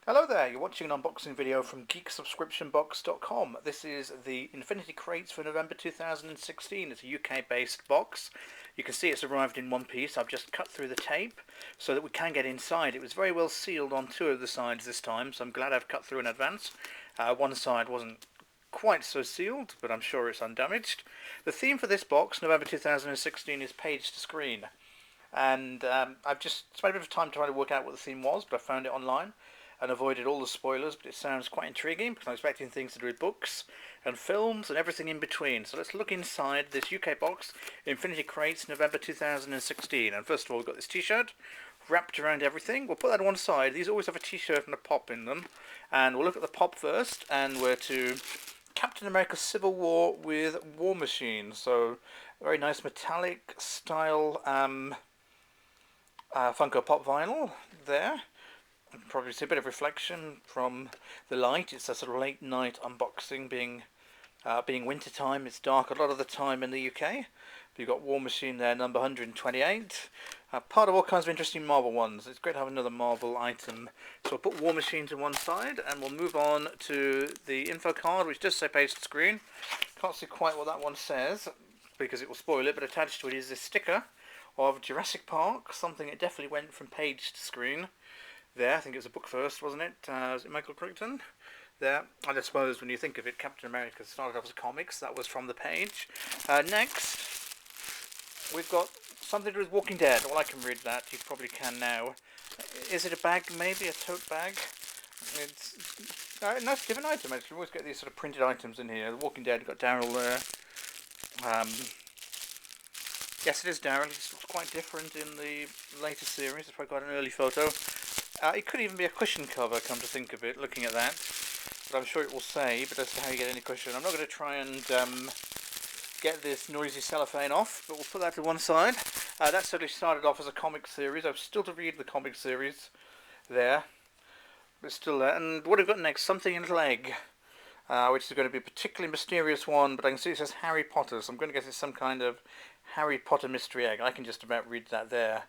Hello there, you're watching an unboxing video from geeksubscriptionbox.com. This is the Infinity Crates for November 2016. It's a UK-based box. You can see it's arrived in one piece. I've just cut through the tape so that we can get inside. It was very well sealed on two of the sides this time, so I'm glad I've cut through in advance. One side wasn't quite so sealed, but I'm sure it's undamaged. The theme for this box, November 2016, is page to screen. And I've just spent a bit of time trying to work out what the theme was, but I found it online and avoided all the spoilers, but it sounds quite intriguing because I'm expecting things to do with books and films and everything in between. So let's look inside this UK box, Infinity Crates, November 2016. And first of all, we've got this t-shirt wrapped around everything. We'll put that on one side. These always have a t-shirt and a pop in them. And we'll look at the pop first, and we're to Captain America Civil War with War Machine. So very nice metallic style Funko Pop vinyl there. You can probably see a bit of reflection from the light. It's a sort of late night unboxing, being winter time. It's dark a lot of the time in the UK. But you've got War Machine there, number 128. Part of all kinds of interesting Marvel ones. It's great to have another Marvel item. So we'll put War Machine to one side, and we'll move on to the info card, which does say page to screen. Can't see quite what that one says because it will spoil it, but attached to it is this sticker of Jurassic Park, something that definitely went from page to screen. There, I think it was a book first, wasn't it? Was it Michael Crichton? There, and I suppose when you think of it, Captain America started off as comics. That was from the page. Next, we've got something to do with Walking Dead. Well, I can read that. You probably can now. Is it a bag, maybe? A tote bag? It's a nice given item, actually. We always get these sort of printed items in here. The Walking Dead, got Daryl there. Yes, it is Daryl. It's quite different in the later series. I've probably got an early photo. It could even be a cushion cover, come to think of it, looking at that. But I'm sure it will say, but as to how you get any cushion. I'm not going to try and get this noisy cellophane off, but we'll put that to one side. That certainly started off as a comic series. I've still to read the comic series there. But it's still there. And what have we got next? Something in a little egg. Which is going to be a particularly mysterious one, but I can see it says Harry Potter, so I'm going to guess it's some kind of Harry Potter mystery egg. I can just about read that there.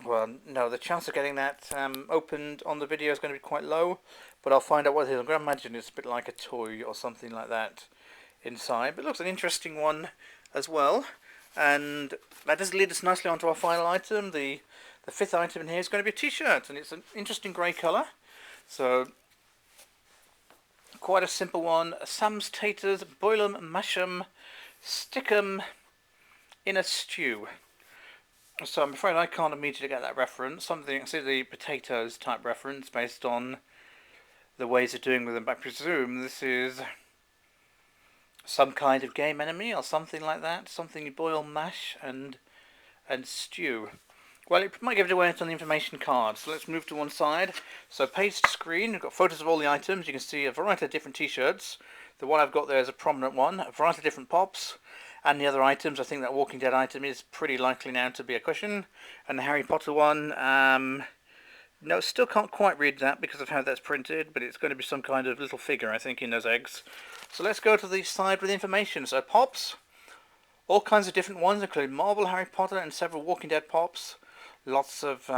Well, no, the chance of getting that opened on the video is going to be quite low, but I'll find out what it is. I'm going to imagine it's a bit like a toy or something like that inside, but it looks an interesting one as well. And that does lead us nicely onto our final item. The fifth item in here is going to be a t-shirt, and it's an interesting grey colour. So, quite a simple one. Sam's Taters, boil 'em, mash 'em, stick 'em in a stew. So I'm afraid I can't immediately get that reference. Something, see the potatoes type reference based on the ways of doing with them. But I presume this is some kind of game enemy or something like that. Something you boil, mash, and stew. Well, it might give it away on the information card. So let's move to one side. So page to screen. We've got photos of all the items. You can see a variety of different t-shirts. The one I've got there is a prominent one. A variety of different pops. And the other items, I think that Walking Dead item is pretty likely now to be a cushion. And the Harry Potter one, no, still can't quite read that because of how that's printed, but it's going to be some kind of little figure, I think, in those eggs. So let's go to the side with information. So pops, all kinds of different ones, including Marvel, Harry Potter, and several Walking Dead pops. Lots of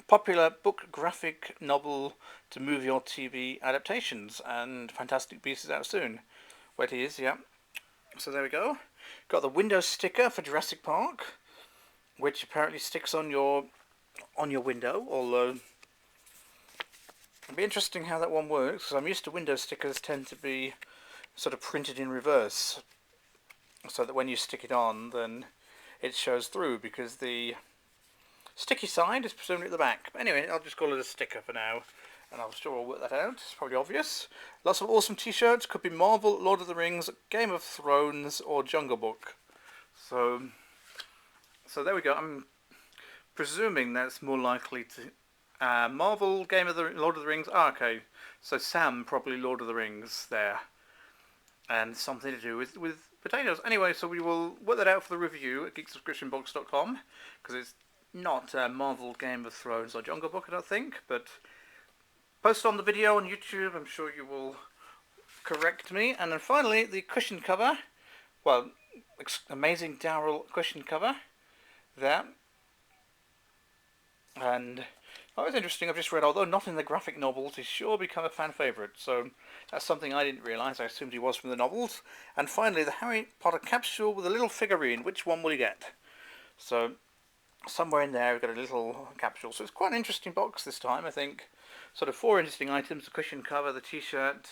popular book, graphic novel to movie or TV adaptations, and Fantastic Beasts is out soon. Well, it is, yeah. So there we go. Got the window sticker for Jurassic Park, which apparently sticks on your window. Although it'll be interesting how that one works, because I'm used to window stickers tend to be sort of printed in reverse, so that when you stick it on, then it shows through, because the sticky side is presumably at the back. But anyway, I'll just call it a sticker for now. And I'm sure I'll work that out. It's probably obvious. Lots of awesome t-shirts. Could be Marvel, Lord of the Rings, Game of Thrones, or Jungle Book. So there we go. I'm presuming that's more likely to Marvel, Lord of the Rings. Ah, okay. So Sam, probably Lord of the Rings there, and something to do with potatoes. Anyway, so we will work that out for the review at geeksubscriptionbox.com, because it's not Marvel, Game of Thrones, or Jungle Book, I don't think, but post on the video on YouTube, I'm sure you will correct me. And then finally, the cushion cover. Well, amazing Daryl cushion cover there. And Oh, it's interesting. I've just read, although not in the graphic novels, he's sure become a fan favourite. So that's something I didn't realise. I assumed he was from the novels. And finally, the Harry Potter capsule with a little figurine. Which one will you get? So somewhere in there, we've got a little capsule. So it's quite an interesting box this time, I think. Sort of 4 interesting items: the cushion cover, the T-shirt,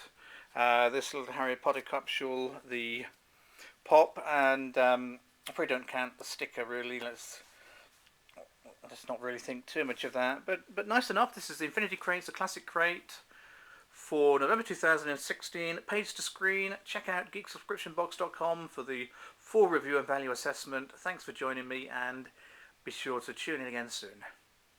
this little Harry Potter capsule, the pop, and if we don't count the sticker, really, let's not really think too much of that. But nice enough. This is the Infinity Crate, the classic crate for November 2016. Page to screen. Check out geeksubscriptionbox.com for the full review and value assessment. Thanks for joining me, and be sure to tune in again soon.